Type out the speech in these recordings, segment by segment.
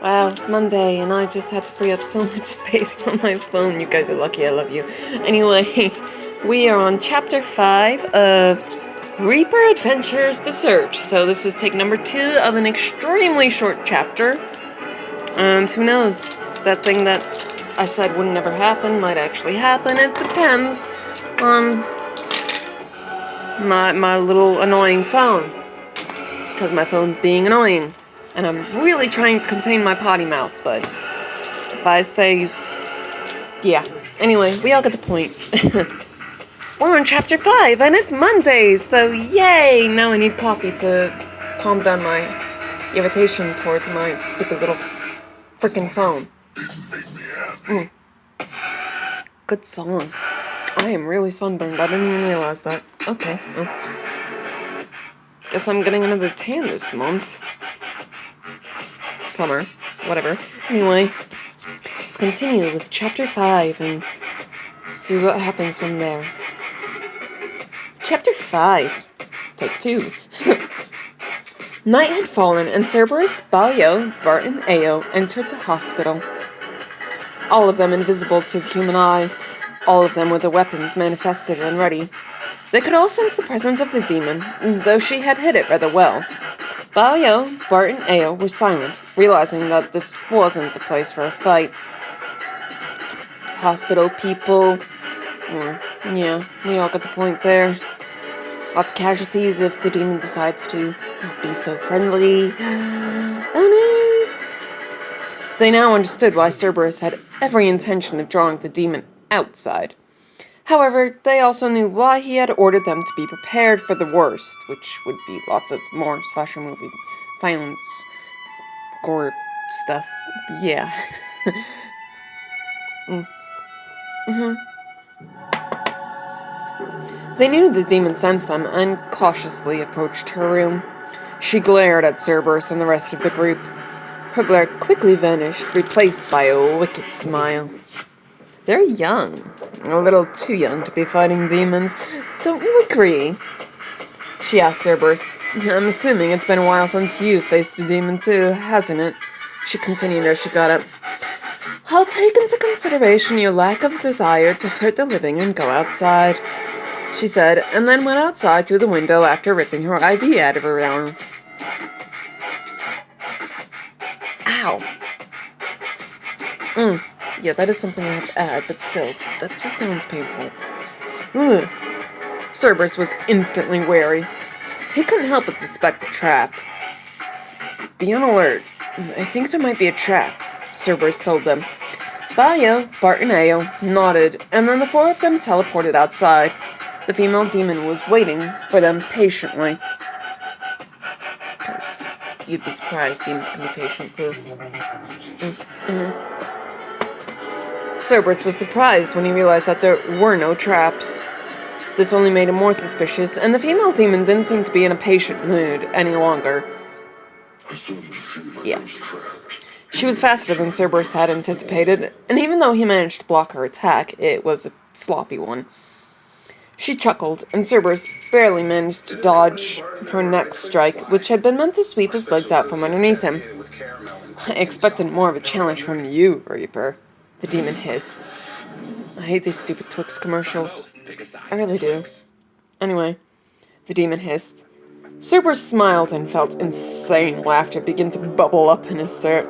Wow, it's Monday, and I just had to free up so much space on my phone. You guys are lucky, I love you. Anyway, we are on Chapter 5 of Reaper Adventures The Search. So this is take number 2 of an extremely short chapter. And who knows, that thing that I said would never happen might actually happen. It depends on my little annoying phone. Because my phone's being annoying. And I'm really trying to contain my potty mouth, but if I say... Yeah. Anyway, we all get the point. We're on Chapter 5, and it's Monday, so yay! Now I need coffee to calm down my irritation towards my stupid little frickin' phone. Good song. I am really sunburned. I didn't even realize that. Okay. Well, guess I'm getting another tan this month. Summer. Whatever. Anyway, let's continue with Chapter 5 and see what happens from there. Chapter 5. Take 2. Night had fallen, and Cerberus, Balio, Bart, and Ao entered the hospital. All of them invisible to the human eye. All of them with their weapons manifested and ready. They could all sense the presence of the demon, though she had hid it rather well. Balio, Bart, and Ao were silent, realizing that this wasn't the place for a fight. Hospital people... yeah, we all got the point there. Lots of casualties if the demon decides to not be so friendly. Oh no! They now understood why Cerberus had every intention of drawing the demon outside. However, they also knew why he had ordered them to be prepared for the worst, which would be lots of more slasher movie violence, gore stuff. Yeah. They knew the demon sensed them and cautiously approached her room. She glared at Cerberus and the rest of the group. Her glare quickly vanished, replaced by a wicked smile. They're young. A little too young to be fighting demons. Don't you agree? She asked Cerberus. I'm assuming it's been a while since you faced a demon too, hasn't it? She continued as she got up. I'll take into consideration your lack of desire to hurt the living and go outside, she said, and then went outside through the window after ripping her IV out of her arm. Ow. Yeah, that is something I have to add, but still, that just sounds painful. Ugh. Cerberus was instantly wary. He couldn't help but suspect a trap. Be on alert. I think there might be a trap, Cerberus told them. Balio, Bart, and Ao nodded, and then the four of them teleported outside. The female demon was waiting for them patiently. Because you'd be surprised demons can be patient too. Cerberus was surprised when he realized that there were no traps. This only made him more suspicious, and the female demon didn't seem to be in a patient mood any longer. Yeah. She was faster than Cerberus had anticipated, and even though he managed to block her attack, it was a sloppy one. She chuckled, and Cerberus barely managed to dodge her next strike, which had been meant to sweep his legs out from underneath him. I expected more of a challenge from you, Reaper, the demon hissed. I hate these stupid Twix commercials. I really do. Anyway, the demon hissed. Cerberus smiled and felt insane laughter begin to bubble up in his throat.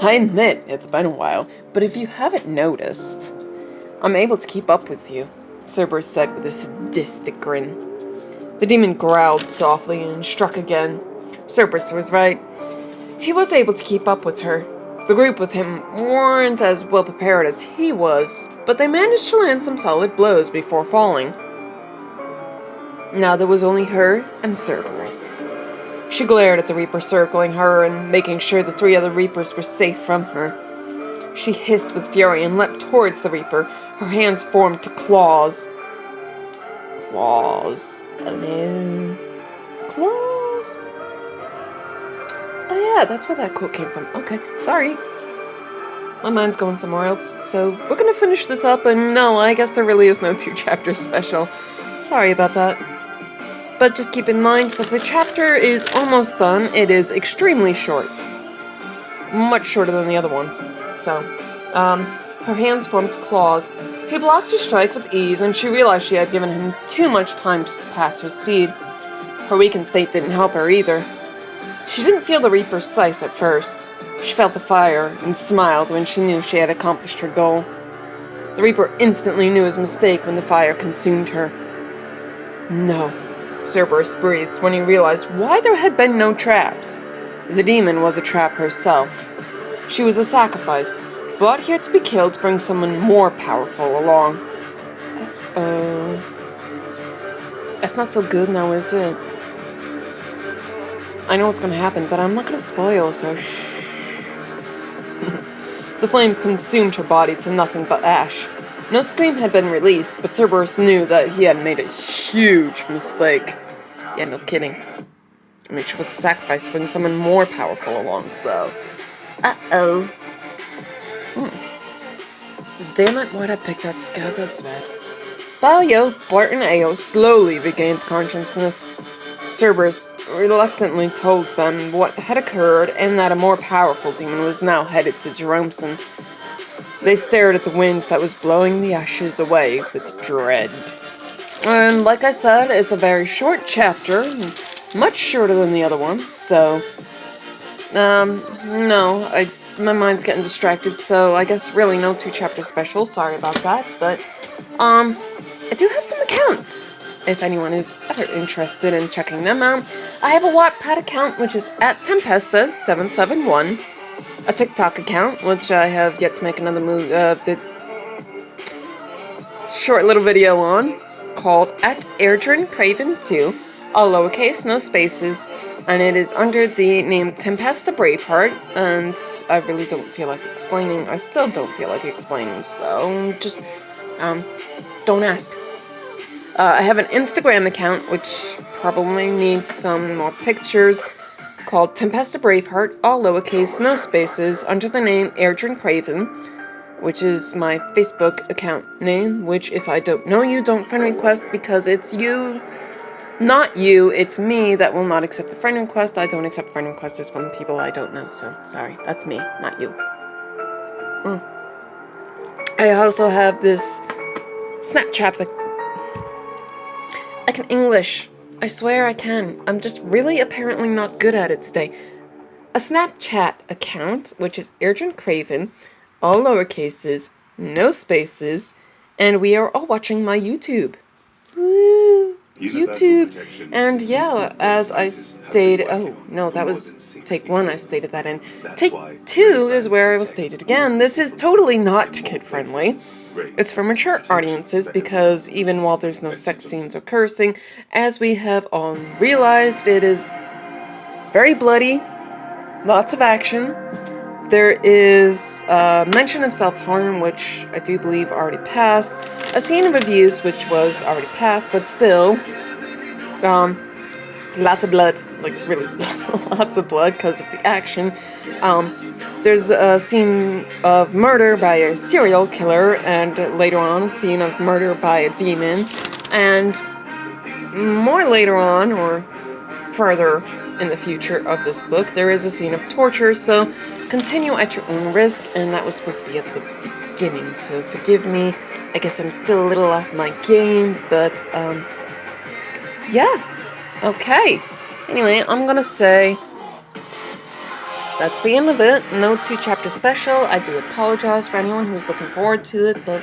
I admit, it's been a while, but if you haven't noticed, I'm able to keep up with you, Cerberus said with a sadistic grin. The demon growled softly and struck again. Cerberus was right. He was able to keep up with her. The group with him weren't as well prepared as he was, but they managed to land some solid blows before falling. Now there was only her and Cerberus. She glared at the Reaper circling her and making sure the 3 other Reapers were safe from her. She hissed with fury and leapt towards the Reaper, her hands formed to claws. Claws. Oh no. Claws. Oh yeah, that's where that quote came from. Okay, sorry. My mind's going somewhere else. So, we're gonna finish this up, and no, I guess there really is no 2-chapter special. Sorry about that. But just keep in mind that the chapter is almost done. It is extremely short. much shorter than the other ones. So, her hands formed claws. He blocked a strike with ease, and she realized she had given him too much time to surpass her speed. Her weakened state didn't help her either. She didn't feel the Reaper's scythe at first. She felt the fire and smiled when she knew she had accomplished her goal. The Reaper instantly knew his mistake when the fire consumed her. No, Cerberus breathed when he realized why there had been no traps. The demon was a trap herself. She was a sacrifice, brought here to be killed to bring someone more powerful along. That's not so good now, is it? I know what's going to happen, but I'm not going to spoil, so shh. The flames consumed her body to nothing but ash. No scream had been released, but Cerberus knew that he had made a huge mistake. Yeah, no kidding. I mean, she was a sacrifice to bring someone more powerful along, so... Uh-oh. Damn it, why'd I pick that scout? That's bad. Bao-Yo, Barton Ao slowly regained consciousness. Cerberus reluctantly told them what had occurred and that a more powerful demon was now headed to Jeromson. They stared at the wind that was blowing the ashes away with dread. And like I said, it's a very short chapter, much shorter than the other ones, so... no, my mind's getting distracted, so I guess really no 2-chapter special, sorry about that, but, I do have some accounts, if anyone is ever interested in checking them out. I have a Wattpad account, which is at Tempesta771, a TikTok account, which I have yet to make another short little video on, called at AirdrinCraven2, all lowercase, no spaces, and it is under the name Tempesta Braveheart, and I really don't feel like explaining. I still don't feel like explaining, so just, don't ask. I have an Instagram account, which probably needs some more pictures, called Tempesta Braveheart, all lowercase, no spaces, under the name AirdrinCraven, which is my Facebook account name, which if I don't know you, don't friend request, because it's you, not you, it's me that will not accept the friend request. I don't accept friend requests from people I don't know, so sorry, that's me, not you. I also have this Snapchat. I can English. I swear I can. I'm just really apparently not good at it today. A Snapchat account, which is AirdrinCraven, all lowercases, no spaces, and we are all watching my YouTube. Woo! YouTube! And yeah, as I stated... Oh, no, that was take 1 I stated that in. Take 2 is where I will state it again. This is totally not kid-friendly. It's for mature audiences because even while there's no sex scenes or cursing, as we have all realized, it is very bloody, lots of action. There is mention of self-harm, which I do believe already passed, a scene of abuse, which was already passed, but still, lots of blood, like really lots of blood because of the action. There's a scene of murder by a serial killer, and later on a scene of murder by a demon, and more later on, or further in the future of this book, there is a scene of torture, so continue at your own risk, and that was supposed to be at the beginning, so forgive me. I guess I'm still a little off my game, but, yeah. Okay. Anyway, I'm gonna say that's the end of it. No 2-chapter special. I do apologize for anyone who's looking forward to it, but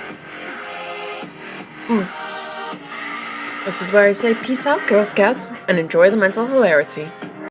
this is where I say peace out, Girl Scouts, and enjoy the mental hilarity.